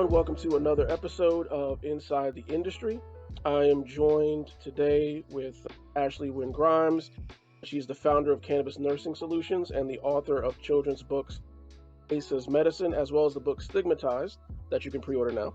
everyone. Welcome to another episode of Inside the Industry. I am joined today with Ashley Wynn-Grimes. She's the founder of Cannabis Nursing Solutions and the author of children's books Aces Medicine, as well as the book Stigmatized, that you can pre-order now.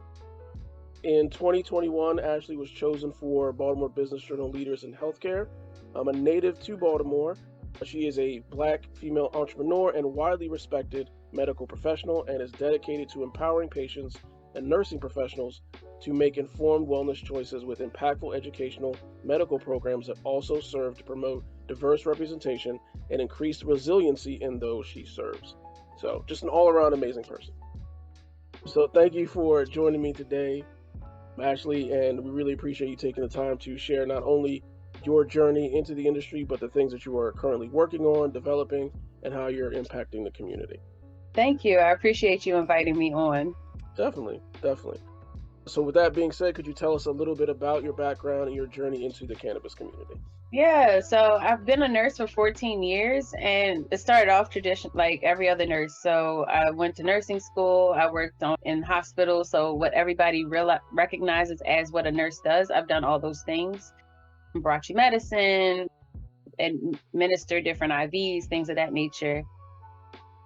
In 2021, Ashley was chosen for Baltimore Business Journal Leaders in Healthcare. A native to Baltimore. She is a Black female entrepreneur and widely respected medical professional and is dedicated to empowering patients and nursing professionals to make informed wellness choices with impactful educational medical programs that also serve to promote diverse representation and increase resiliency in those she serves. So just an all-around amazing person. So thank you for joining me today, Ashley, and we really appreciate you taking the time to share not only your journey into the industry, but the things that you are currently working on, developing, and how you're impacting the community. Thank you. I appreciate you inviting me on. Definitely. So with that being said, could you tell us a little bit about your background and your journey into the cannabis community? Yeah, so I've been a nurse for 14 years and it started off tradition like every other nurse. So I went to nursing school, I worked in hospitals. So what everybody recognizes as what a nurse does, I've done all those things. Brought you medicine, administer different IVs, things of that nature.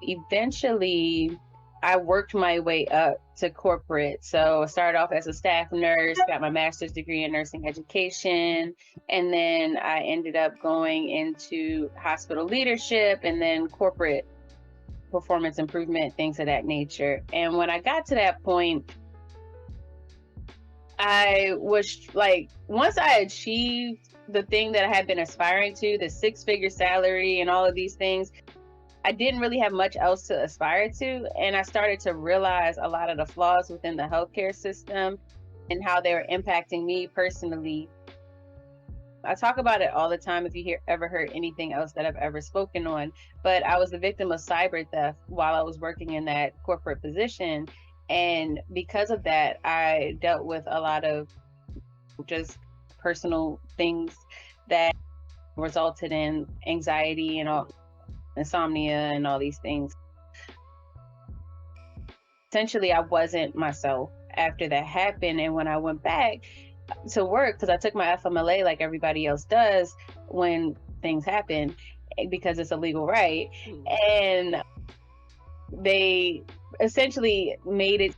Eventually, I worked my way up to corporate. So I started off as a staff nurse, got my master's degree in nursing education, and then I ended up going into hospital leadership and then corporate performance improvement, things of that nature. And when I got to that point, I was like, once I achieved the thing that I had been aspiring to, the 6-figure salary and all of these things, I didn't really have much else to aspire to. And I started to realize a lot of the flaws within the healthcare system and how they were impacting me personally. I talk about it all the time if you ever heard anything else that I've ever spoken on, but I was the victim of cyber theft while I was working in that corporate position. And because of that, I dealt with a lot of just personal things that resulted in anxiety and insomnia and all these things. Essentially, I wasn't myself after that happened. And when I went back to work, because I took my FMLA like everybody else does when things happen, because it's a legal right. And they essentially made it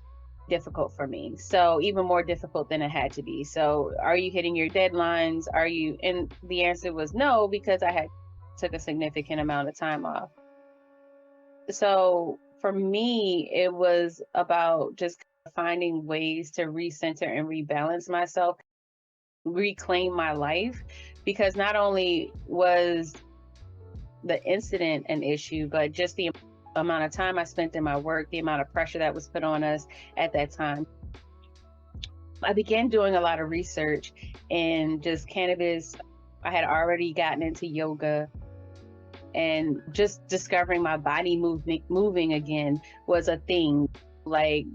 difficult for me. So even more difficult than it had to be. So are you hitting your deadlines? Are you? And the answer was no, because I had took a significant amount of time off. So for me, it was about just finding ways to recenter and rebalance myself, reclaim my life, because not only was the incident an issue, but just the amount of time I spent in my work, the amount of pressure that was put on us at that time. I began doing a lot of research in just cannabis. I had already gotten into yoga, and just discovering my body moving again was a thing. Like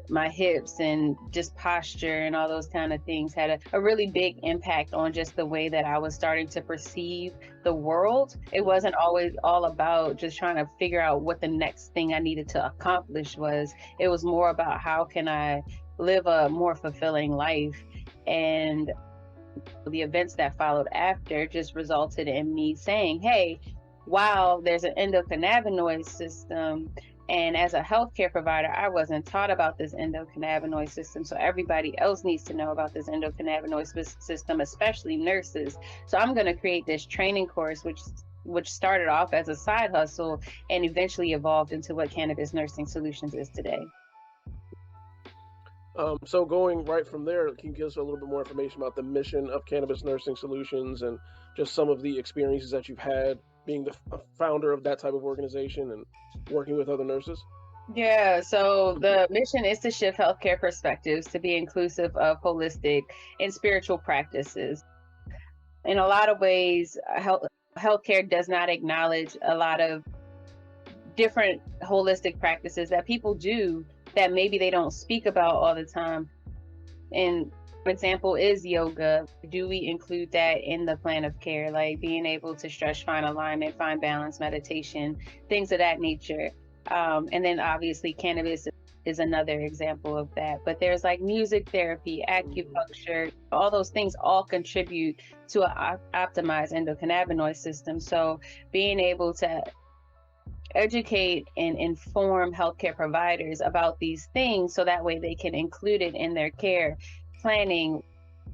my hips and just posture and all those kind of things had a really big impact on just the way that I was starting to perceive the world. It wasn't always all about just trying to figure out what the next thing I needed to accomplish was. It was more about how can I live a more fulfilling life. And the events that followed after just resulted in me saying, hey, wow, there's an endocannabinoid system. And as a healthcare provider, I wasn't taught about this endocannabinoid system. So everybody else needs to know about this endocannabinoid system, especially nurses. So I'm going to create this training course, which started off as a side hustle and eventually evolved into what Cannabis Nursing Solutions is today. So going right from there, can you give us a little bit more information about the mission of Cannabis Nursing Solutions and just some of the experiences that you've had being the founder of that type of organization and working with other nurses? Yeah, so the mission is to shift healthcare perspectives to be inclusive of holistic and spiritual practices. In a lot of ways, healthcare does not acknowledge a lot of different holistic practices that people do that maybe they don't speak about all the time. And an example is yoga. Do we include that in the plan of care? Like being able to stretch, find alignment, find balance, meditation, things of that nature. And then obviously cannabis is another example of that. But there's like music therapy, acupuncture, all those things all contribute to an optimized endocannabinoid system. So being able to educate and inform healthcare providers about these things so that way they can include it in their care planning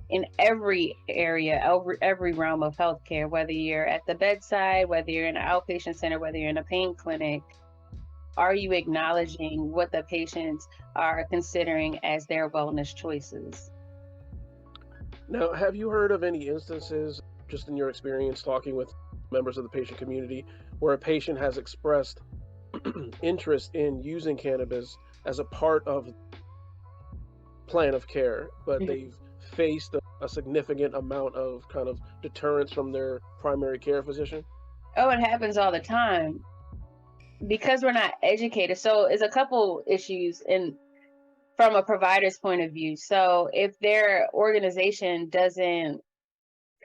in every area, every realm of healthcare, whether you're at the bedside, whether you're in an outpatient center, whether you're in a pain clinic. Are you acknowledging what the patients are considering as their wellness choices? Now, have you heard of any instances, just in your experience talking with members of the patient community, where a patient has expressed interest in using cannabis as a part of plan of care, but they've faced a significant amount of kind of deterrence from their primary care physician? Oh, it happens all the time because we're not educated. So it's a couple issues from a provider's point of view. So if their organization doesn't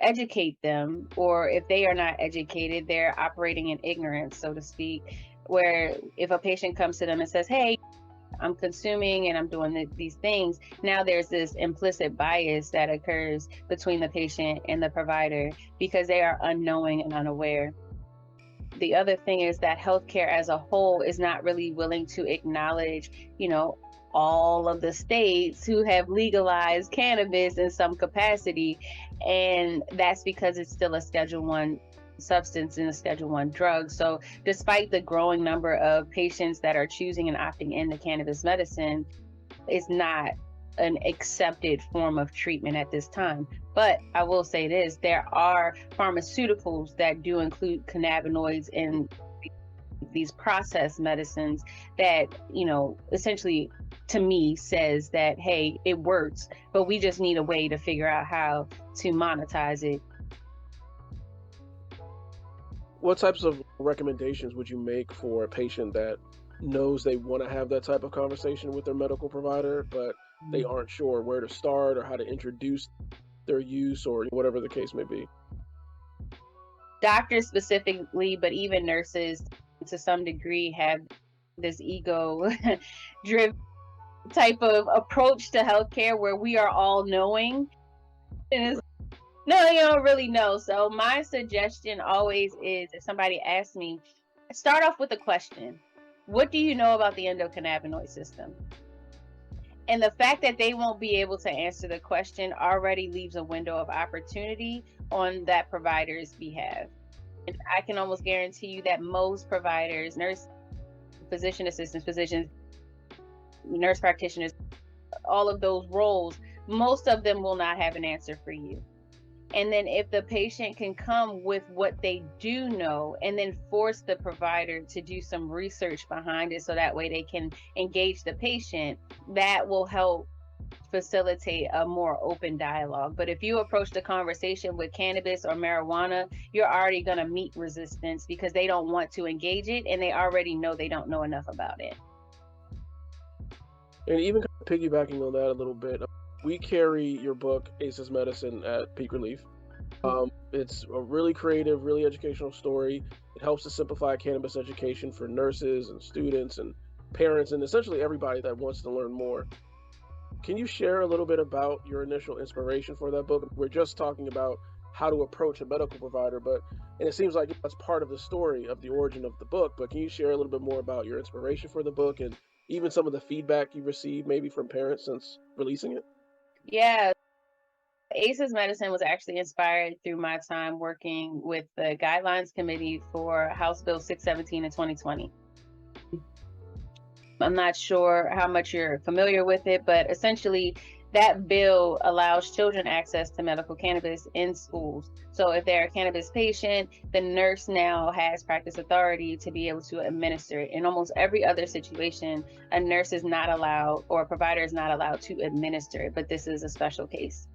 educate them, or if they are not educated, they're operating in ignorance, so to speak, where if a patient comes to them and says, hey, I'm consuming and I'm doing these things, now there's this implicit bias that occurs between the patient and the provider because they are unknowing and unaware. The other thing is that healthcare as a whole is not really willing to acknowledge, all of the states who have legalized cannabis in some capacity. And that's because it's still a Schedule I substance and a Schedule I drug. So despite the growing number of patients that are choosing and opting into cannabis medicine, it's not an accepted form of treatment at this time. But I will say this, there are pharmaceuticals that do include cannabinoids in these processed medicines that, essentially to me says that, hey, it works, but we just need a way to figure out how to monetize it. What types of recommendations would you make for a patient that knows they want to have that type of conversation with their medical provider, but they aren't sure where to start or how to introduce their use or whatever the case may be? Doctors specifically, but even nurses to some degree have this ego driven type of approach to healthcare where we are all knowing. And no, you don't really know. So my suggestion always is, if somebody asks me, start off with a question. What do you know about the endocannabinoid system? And the fact that they won't be able to answer the question already leaves a window of opportunity on that provider's behalf. And I can almost guarantee you that most providers, nurse, physician assistants, physicians, nurse practitioners, all of those roles, most of them will not have an answer for you. And then if the patient can come with what they do know and then force the provider to do some research behind it so that way they can engage the patient, that will help facilitate a more open dialogue. But if you approach the conversation with cannabis or marijuana, you're already going to meet resistance because they don't want to engage it and they already know they don't know enough about it. And even kind of piggybacking on that a little bit, we carry your book, Aces Medicine, at Peake Relief. It's a really creative, really educational story. It helps to simplify cannabis education for nurses and students and parents and essentially everybody that wants to learn more. Can you share a little bit about your initial inspiration for that book? We're just talking about how to approach a medical provider, and it seems like that's part of the story of the origin of the book, but can you share a little bit more about your inspiration for the book and even some of the feedback you received maybe from parents since releasing it? Yeah. ACEs Medicine was actually inspired through my time working with the Guidelines Committee for House Bill 617 in 2020. I'm not sure how much you're familiar with it, but essentially that bill allows children access to medical cannabis in schools. So if they're a cannabis patient, the nurse now has practice authority to be able to administer it. In almost every other situation, a nurse is not allowed or a provider is not allowed to administer it, but this is a special case.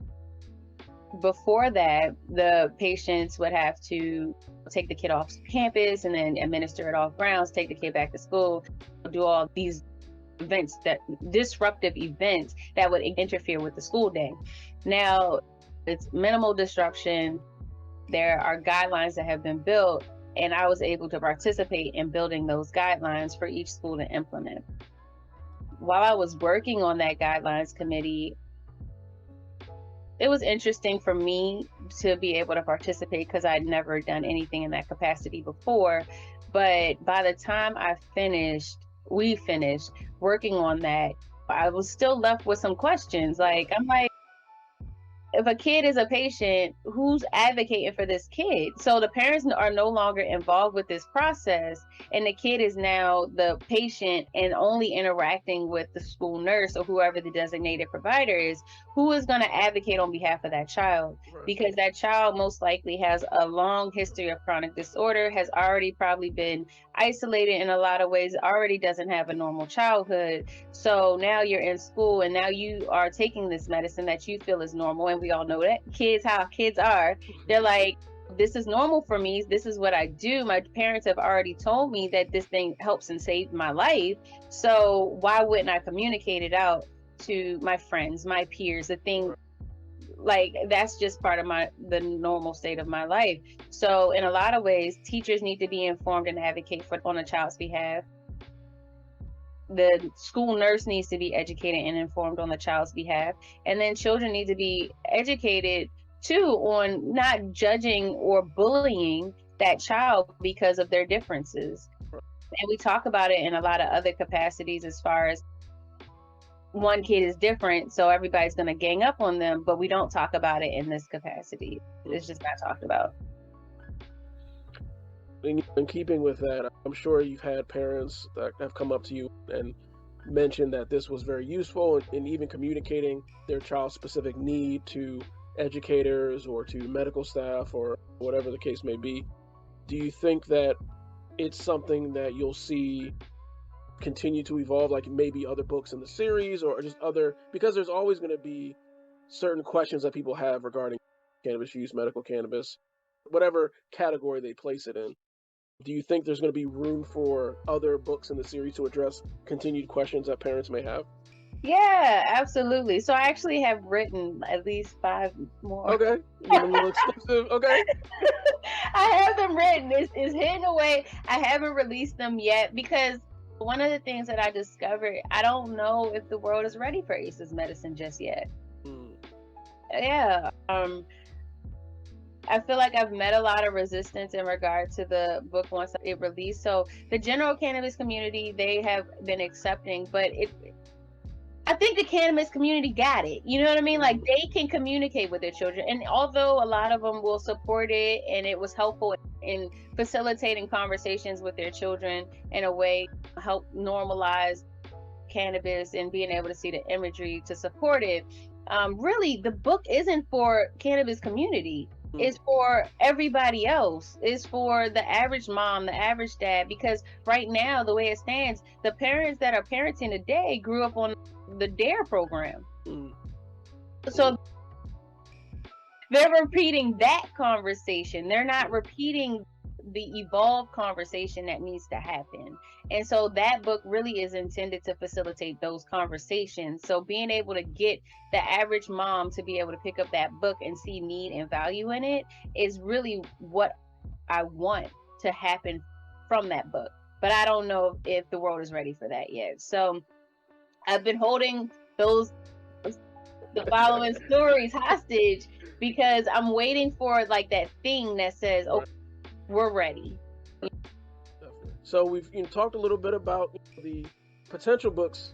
Before that, the patients would have to take the kid off campus and then administer it off grounds, take the kid back to school, do all these events, that disruptive events that would interfere with the school day. Now, it's minimal disruption. There are guidelines that have been built, and I was able to participate in building those guidelines for each school to implement. while I was working on that guidelines committee, it was interesting for me to be able to participate because I'd never done anything in that capacity before. But by the time we finished working on that, I was still left with some questions. Like, I'm like, if a kid is a patient, who's advocating for this kid? So the parents are no longer involved with this process, and the kid is now the patient and only interacting with the school nurse or whoever the designated provider is. Who is going to advocate on behalf of that child? Right. Because that child most likely has a long history of chronic disorder, has already probably been isolated in a lot of ways, already doesn't have a normal childhood. So now you're in school and now you are taking this medicine that you feel is normal. And we all know that how kids are. They're like, this is normal for me. This is what I do. My parents have already told me that this thing helps and saved my life. So why wouldn't I communicate it out to my friends, my peers, the thing? Like, that's just part of the normal state of my life. So in a lot of ways, teachers need to be informed and advocate on a child's behalf. The school nurse needs to be educated and informed on the child's behalf. And then children need to be educated too on not judging or bullying that child because of their differences. And we talk about it in a lot of other capacities, as far as one kid is different, so everybody's going to gang up on them, but we don't talk about it in this capacity. It's just not talked about. In keeping with that, I'm sure you've had parents that have come up to you and mentioned that this was very useful in even communicating their child's specific need to educators or to medical staff or whatever the case may be. Do you think that it's something that you'll see continue to evolve, like maybe other books in the series or just other, because there's always going to be certain questions that people have regarding cannabis use, medical cannabis, whatever category they place it in. Do you think there's going to be room for other books in the series to address continued questions that parents may have? Yeah, absolutely. So I actually have written at least 5 more. Okay, a little exclusive. Okay. I have them written. It's hidden away. I haven't released them yet because one of the things that I discovered, I don't know if the world is ready for ACEs medicine just yet. Yeah. I feel like I've met a lot of resistance in regard to the book once it released. So the general cannabis community, they have been accepting, but I think the cannabis community got it. You know what I mean? Like, they can communicate with their children. And although a lot of them will support it, and it was helpful in facilitating conversations with their children in a way, help normalize cannabis and being able to see the imagery to support it. Really, the book isn't for cannabis community. It's for everybody else. It's for the average mom, the average dad, because right now, the way it stands, the parents that are parenting today grew up on the DARE program. So they're repeating that conversation. They're not repeating the evolved conversation that needs to happen. And so that book really is intended to facilitate those conversations. So being able to get the average mom to be able to pick up that book and see need and value in it is really what I want to happen from that book. But I don't know if the world is ready for that yet. So I've been holding the following stories hostage because I'm waiting for like that thing that says, "Oh, we're ready." So we've talked a little bit about the potential books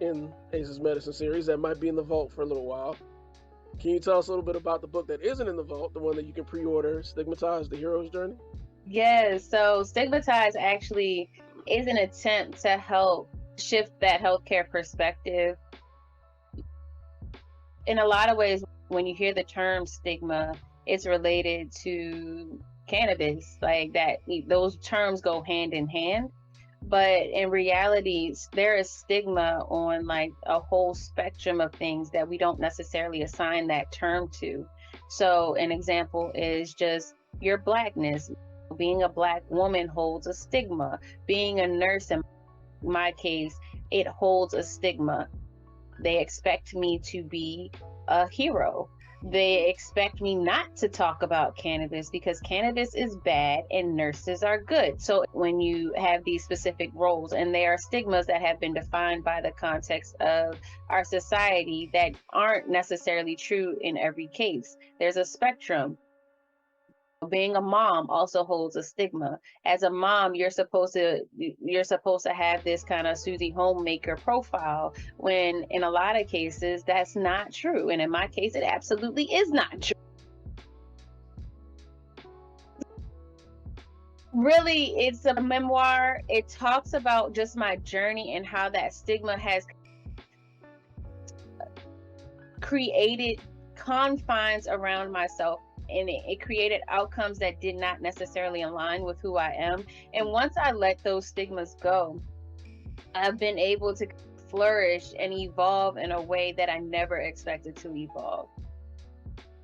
in ACEs Medicine series that might be in the vault for a little while. Can you tell us a little bit about the book that isn't in the vault, the one that you can pre-order, Stigmatized: The Hero's Journey? Yes. So Stigmatized actually is an attempt to help shift that healthcare perspective. In a lot of ways, when you hear the term stigma, it's related to cannabis, like that. Those terms go hand in hand. But in reality, there is stigma on like a whole spectrum of things that we don't necessarily assign that term to. So an example is just your Blackness. Being a Black woman holds a stigma. Being a nurse, in my case, it holds a stigma. They expect me to be a hero. They expect me not to talk about cannabis because cannabis is bad and nurses are good. So when you have these specific roles, and they are stigmas that have been defined by the context of our society that aren't necessarily true in every case. There's a spectrum. Being a mom also holds a stigma. As a mom, you're supposed to have this kind of Susie homemaker profile, when in a lot of cases that's not true. And in my case, it absolutely is not true. Really, it's a memoir. It talks about just my journey and how that stigma has created confines around myself, and it created outcomes that did not necessarily align with who I am. And once I let those stigmas go, I've been able to flourish and evolve in a way that I never expected to evolve.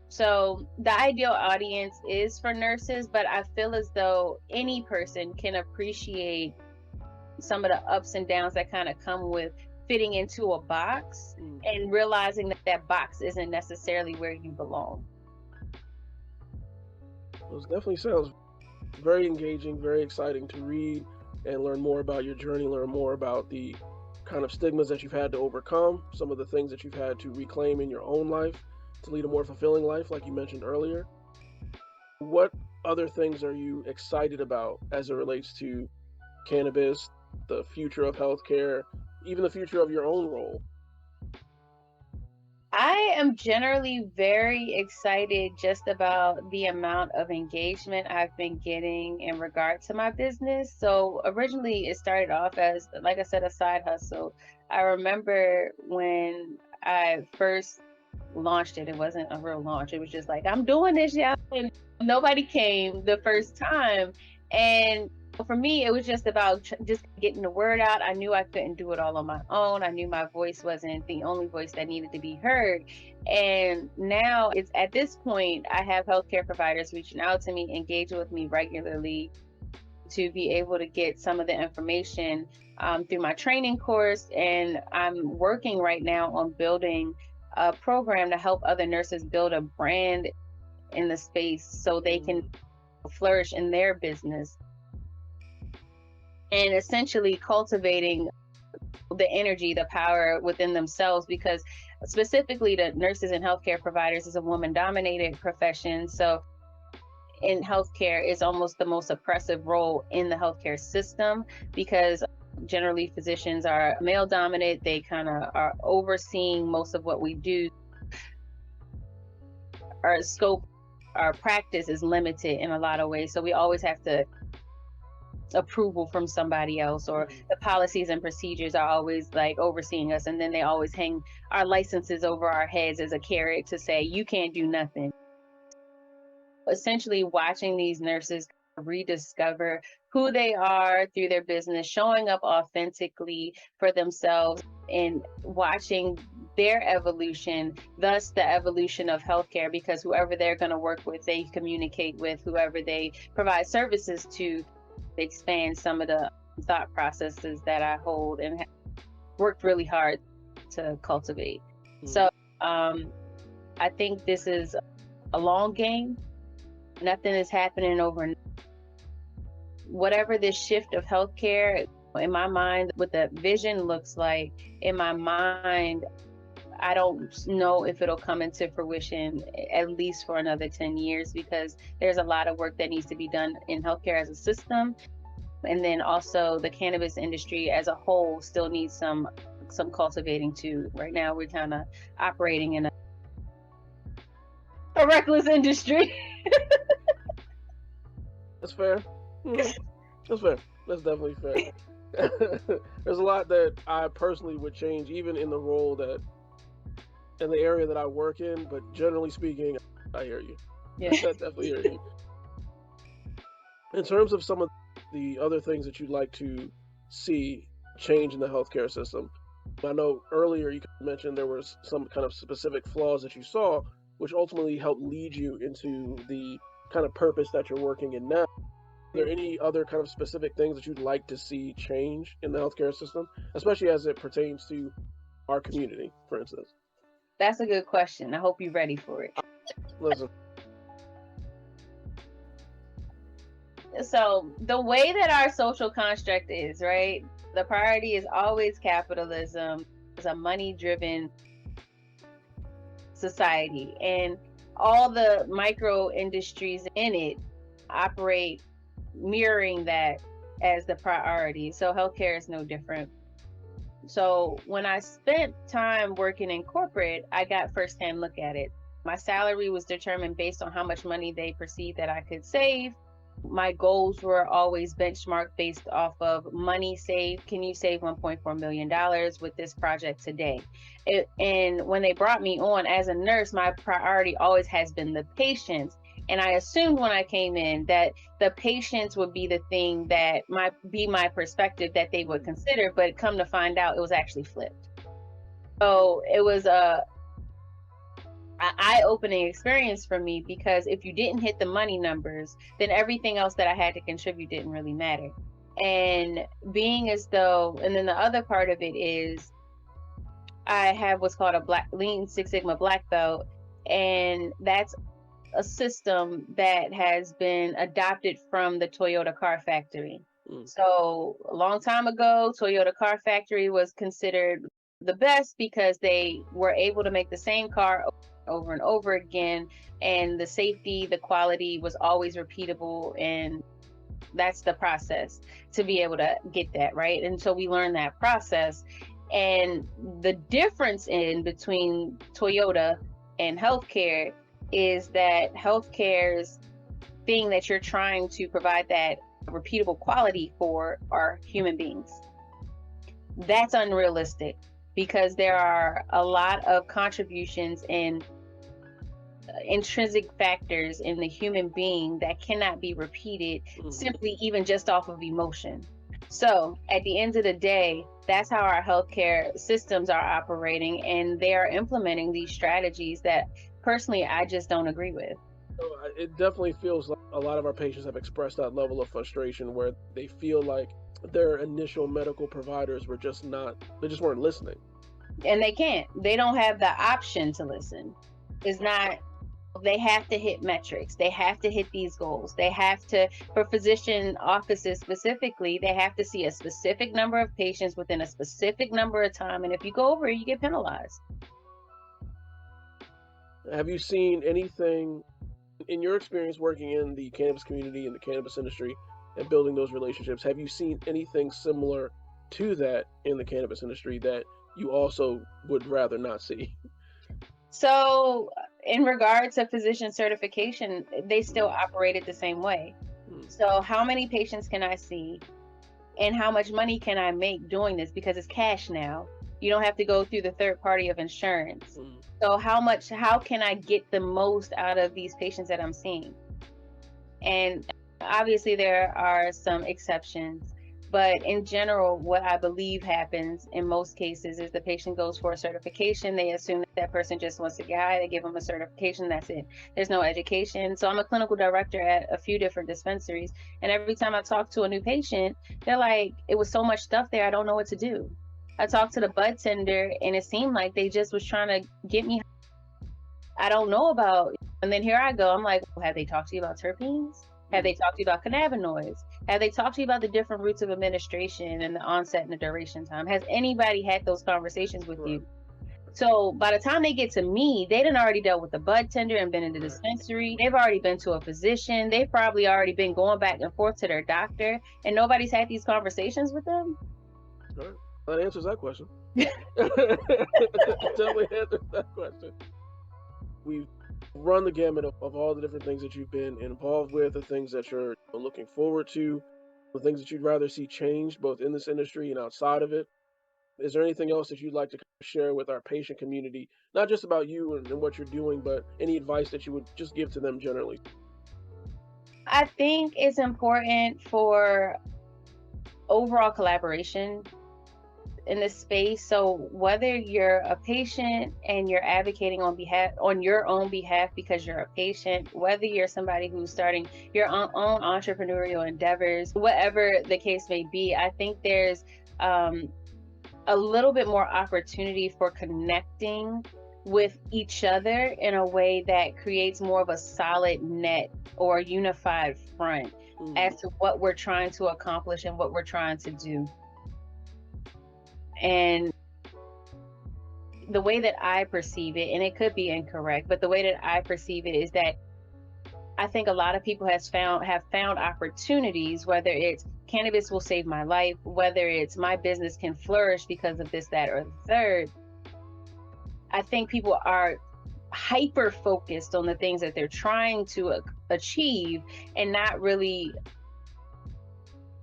So the ideal audience is for nurses, but I feel as though any person can appreciate some of the ups and downs that kind of come with fitting into a box, and realizing that that box isn't necessarily where you belong. Well, it definitely sounds very engaging, very exciting to read and learn more about your journey, learn more about the kind of stigmas that you've had to overcome, some of the things that you've had to reclaim in your own life to lead a more fulfilling life, like you mentioned earlier. What other things are you excited about as it relates to cannabis, the future of healthcare, even the future of your own role? I am generally very excited just about the amount of engagement I've been getting in regard to my business. So originally it started off as, like I said, a side hustle. I remember when I first launched it, it wasn't a real launch. It was just like, I'm doing this, yeah. And nobody came the first time. And for me, it was just about just getting the word out. I knew I couldn't do it all on my own. I knew my voice wasn't the only voice that needed to be heard. And now it's at this point, I have healthcare providers reaching out to me, engaging with me regularly to be able to get some of the information through my training course. And I'm working right now on building a program to help other nurses build a brand in the space so they can flourish in their business, and essentially cultivating the energy, the power within themselves, because specifically the nurses and healthcare providers is a woman dominated profession. So in healthcare is almost the most oppressive role in the healthcare system, because generally physicians are male dominant. They kind of are overseeing most of what we do. Our scope, our practice is limited in a lot of ways. So we always have to approval from somebody else, or the policies and procedures are always like overseeing us, and then they always hang our licenses over our heads as a carrot to say you can't do nothing. Essentially watching these nurses rediscover who they are through their business, showing up authentically for themselves, and watching their evolution, thus the evolution of healthcare, because whoever they're going to work with, they communicate with, whoever they provide services to, expand some of the thought processes that I hold and have worked really hard to cultivate. So I think this is a long game. Nothing is happening overnight. Whatever this shift of healthcare, in my mind, what the vision looks like, in my mind, I don't know if it'll come into fruition at least for another 10 years, because there's a lot of work that needs to be done in healthcare as a system. And then also the cannabis industry as a whole still needs some cultivating too. Right now we're kind of operating in a reckless industry. That's fair. That's fair. That's definitely fair. There's a lot that I personally would change, even in the role that, in the area that I work in. But generally speaking, I hear you. Yeah. I definitely hear you. In terms of some of the other things that you'd like to see change in the healthcare system, I know earlier you mentioned there was some kind of specific flaws that you saw, which ultimately helped lead you into the kind of purpose that you're working in now. Are there any other kind of specific things that you'd like to see change in the healthcare system, especially as it pertains to our community, for instance? That's a good question. I hope you're ready for it. Listen. So the way that our social construct is, right? The priority is always capitalism. It's a money-driven society, and all the micro industries in it operate mirroring that as the priority. So healthcare is no different. So when I spent time working in corporate, I got firsthand look at it. My salary was determined based on how much money they perceived that I could save. My goals were always benchmarked based off of money saved. Can you save $1.4 million with this project today? And when they brought me on as a nurse, my priority always has been the patients. And I assumed when I came in that the patients would be the thing that might be my perspective that they would consider, but come to find out it was actually flipped. So it was a eye-opening experience for me, because if you didn't hit the money numbers, then everything else that I had to contribute didn't really matter. And being as though, and then the other part of it is I have what's called a Lean Six Sigma black belt, and that's a system that has been adopted from the Toyota car factory. So a long time ago, Toyota car factory was considered the best because they were able to make the same car over and over again, and the safety, the quality was always repeatable, and that's the process to be able to get that right. And so we learned that process, and the difference in between Toyota and healthcare is that healthcare's thing that you're trying to provide that repeatable quality for are human beings. That's unrealistic, because there are a lot of contributions and intrinsic factors in the human being that cannot be repeated simply even just off of emotion. So at the end of the day, that's how our healthcare systems are operating, and they are implementing these strategies that personally I just don't agree with. It definitely feels like a lot of our patients have expressed that level of frustration where they feel like their initial medical providers were just not, they just weren't listening. And they don't have the option to listen. It's not, they have to hit metrics. They have to hit these goals. They have to, for physician offices specifically, they have to see a specific number of patients within a specific number of time. And if you go over it, you get penalized. Have you seen anything in your experience working in the cannabis community and the cannabis industry and building those relationships? Have you seen anything similar to that in the cannabis industry that you also would rather not see? So in regards to physician certification, they still operated the same way. So how many patients can I see and how much money can I make doing this? Because it's cash now. You don't have to go through the third party of insurance. So how can I get the most out of these patients that I'm seeing? And obviously there are some exceptions, but in general, what I believe happens in most cases is the patient goes for a certification. They assume that that person just wants to get high. They give them a certification. That's it. There's no education. So I'm a clinical director at a few different dispensaries. And every time I talk to a new patient, they're like, it was so much stuff there, I don't know what to do. I talked to the bud tender, and it seemed like they just was trying to get me. I don't know about. And then here I go. I'm like, well, have they talked to you about terpenes? Have they talked to you about cannabinoids? Have they talked to you about the different routes of administration and the onset and the duration time? Has anybody had those conversations with you? So by the time they get to me, they done already dealt with the bud tender and been in the dispensary. They've already been to a physician. They've probably already been going back and forth to their doctor, and nobody's had these conversations with them. All right. That answers that question. Definitely answers that question. We've run the gamut of all the different things that you've been involved with, the things that you're looking forward to, the things that you'd rather see changed both in this industry and outside of it. Is there anything else that you'd like to share with our patient community, not just about you and what you're doing, but any advice that you would just give to them generally? I think it's important for overall collaboration in this space. So whether you're a patient and you're advocating on your own behalf because you're a patient, whether you're somebody who's starting your own entrepreneurial endeavors, whatever the case may be, I think there's a little bit more opportunity for connecting with each other in a way that creates more of a solid net or a unified front as to what we're trying to accomplish and what we're trying to do. And the way that I perceive it, and it could be incorrect, but the way that I perceive it is that I think a lot of people have found opportunities, whether it's cannabis will save my life, whether it's my business can flourish because of this, that, or the third. I think people are hyper focused on the things that they're trying to achieve and not really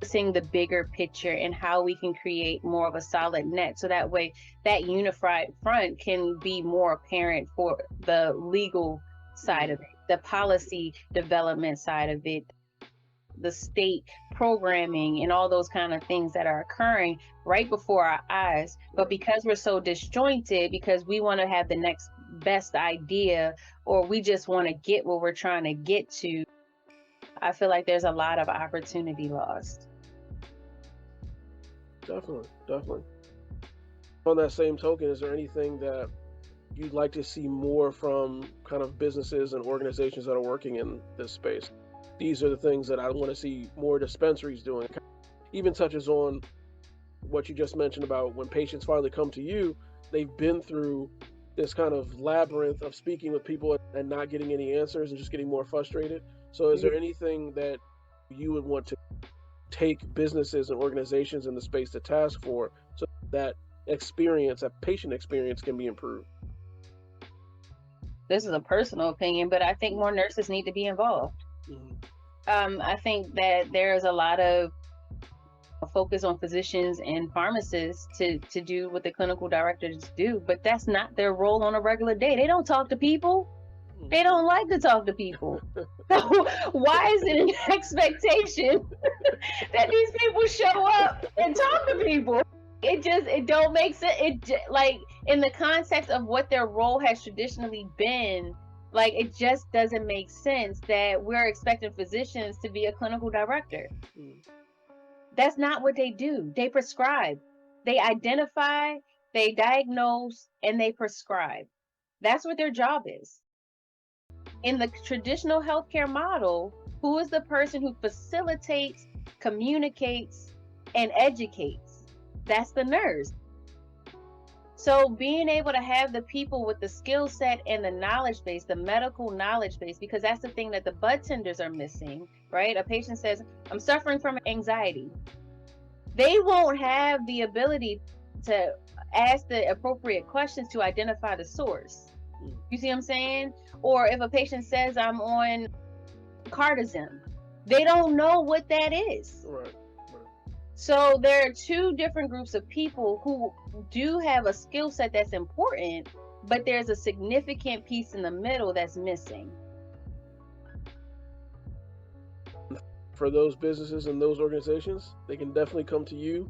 seeing the bigger picture and how we can create more of a solid net, so that way that unified front can be more apparent for the legal side of it, the policy development side of it, the state programming, and all those kind of things that are occurring right before our eyes. But because we're so disjointed, because we want to have the next best idea, or we just want to get what we're trying to get to, I feel like there's a lot of opportunity lost. Definitely. On that same token, is there anything that you'd like to see more from kind of businesses and organizations that are working in this space? These are the things that I want to see more dispensaries doing. Even touches on what you just mentioned about when patients finally come to you, they've been through this kind of labyrinth of speaking with people and not getting any answers and just getting more frustrated. So is there anything that you would want to take businesses and organizations in the space to task for, so that patient experience can be improved? This is a personal opinion, but I think more nurses need to be involved. I think that there's a lot of focus on physicians and pharmacists to do what the clinical directors do, but that's not their role on a regular day. They don't talk to people. They don't like to talk to people. So why is it an expectation that these people show up and talk to people? It don't make sense. Like, in the context of what their role has traditionally been, like, it just doesn't make sense that we're expecting physicians to be a clinical director. That's not what they do. They prescribe, they identify, they diagnose, and they prescribe. That's what their job is. In the traditional healthcare model, who is the person who facilitates, communicates, and educates? That's the nurse. So being able to have the people with the skill set and the knowledge base, the medical knowledge base, because that's the thing that the bud tenders are missing, right? A patient says, I'm suffering from anxiety. They won't have the ability to ask the appropriate questions to identify the source. You see what I'm saying? Or if a patient says, I'm on cardizem, they don't know what that is. Right. So there are two different groups of people who do have a skill set that's important, but there's a significant piece in the middle that's missing. For those businesses and those organizations, they can definitely come to you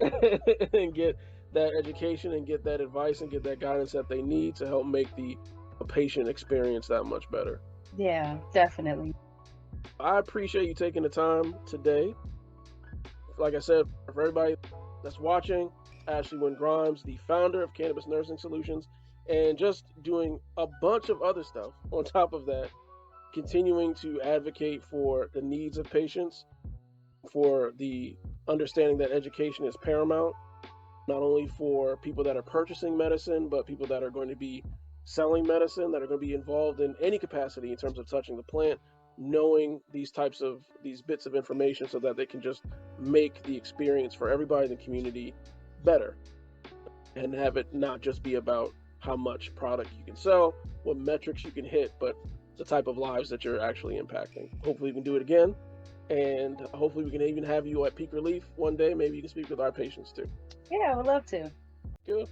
and get that education and get that advice and get that guidance that they need to help make the patient experience that much better. Yeah, definitely. I appreciate you taking the time today. Like I said, for everybody that's watching, Ashley Wynn-Grimes, the founder of Cannabis Nursing Solutions, and just doing a bunch of other stuff on top of that, continuing to advocate for the needs of patients, for the understanding that education is paramount, not only for people that are purchasing medicine, but people that are going to be selling medicine, that are going to be involved in any capacity in terms of touching the plant, knowing these bits of information so that they can just make the experience for everybody in the community better, and have it not just be about how much product you can sell, what metrics you can hit, but the type of lives that you're actually impacting. Hopefully we can do it again, and hopefully we can even have you at Peake Relief one day. Maybe you can speak with our patients too. Yeah, I would love to. Good.